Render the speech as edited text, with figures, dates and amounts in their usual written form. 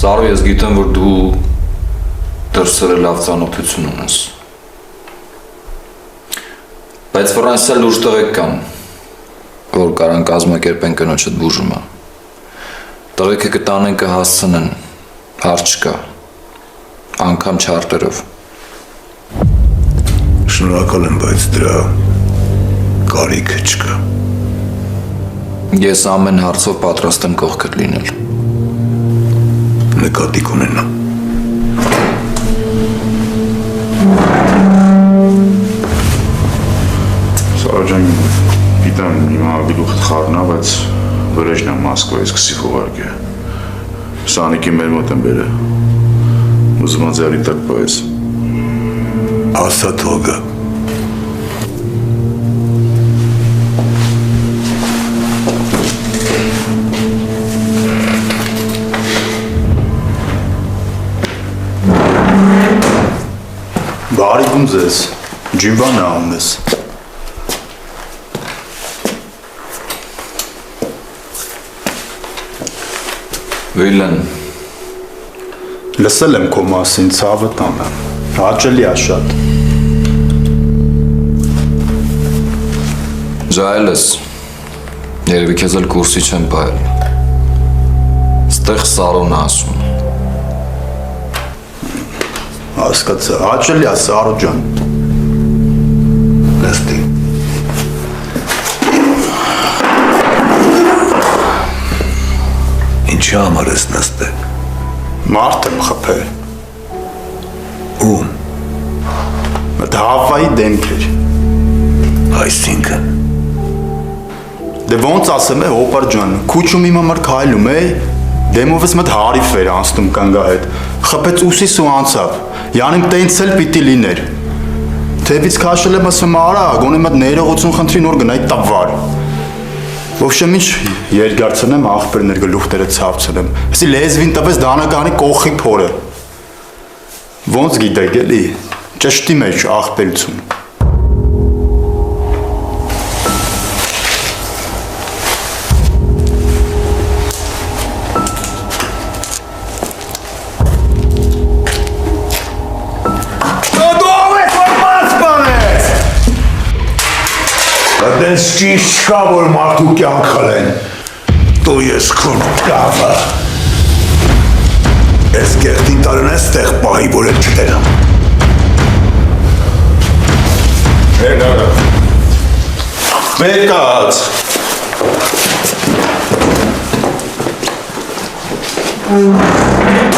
Սարո, ես գիտեմ, որ դու դրսերը լավ ծանոթություն ունես։ Բայց վրանց էլ լուրջ տղեկ կան, որ կարան կազմակերպեն կնոջդ բուժումը։ Տղեկը կտանեն կհասցնեն, հարց չկա, անգամ չարտերով։ Շնորհակալ եմ, բայց դրա կարիքը չկա։ Ես ամեն հարցով պատրաստ եմ կողքդ լինել։ Նկատի կունենամ։ Սարո ջան, գիտեմ, հիմա գլուխդ խառնա, բայց վրեժն եմ Մոսկվայից սկսի ուղարկե։ Սանիկի մեր մոտ եմ բերել։ Ուզում եմ ձեռի տակ պայես։ Ասա թողը։ Բարիքում ձեզ, ջինվան անում ես։ Վիլեն, Լսել եմ քո մասին, ցավը տանը, հաճելի է շատ։ ջայել ես, երևի քեզ էլ կուրսի չեմ պայել։ Ստեղ Սարոն ասում։ Հասկացա, հաճելի է Սարո ջան։ Նստի։ Ինչի համար ես նստել։ Մարդ եմ խփել։ Ում։ Դա Հավայի դեմք էր։ Այսինքն։ Դե ոնց ասեմ է հոպար ջան, քուչում իմ համար քայլում է, դեմովս մտ հարիվ էր անցնում կանգա հետ։ Խփեց ուսիս ու անցավ։ Յանիմ տենց էլ պիտի լիներ։ Թեպից քաշել եմ ասում արա, գոնե մտ ներողություն խնդրի նոր գնայի տավար։ Ոբշեմ ինչ երկարցնեմ աղբերներ գլուխները ցավցնեմ։ Էսի լեզվին տվես դանականի կողի փորը։ Ոնց գիտեք էլի, ճշտի մեջ աղբերություն։ Դենց ճիշտ չկա, որ մարդու կյանք խլեն։ Դու ես քոն կավը։ Ես գեղտին տարեն ես տեղ պահի, որ էլ չտենամ։ Մեկած։ Մեկած։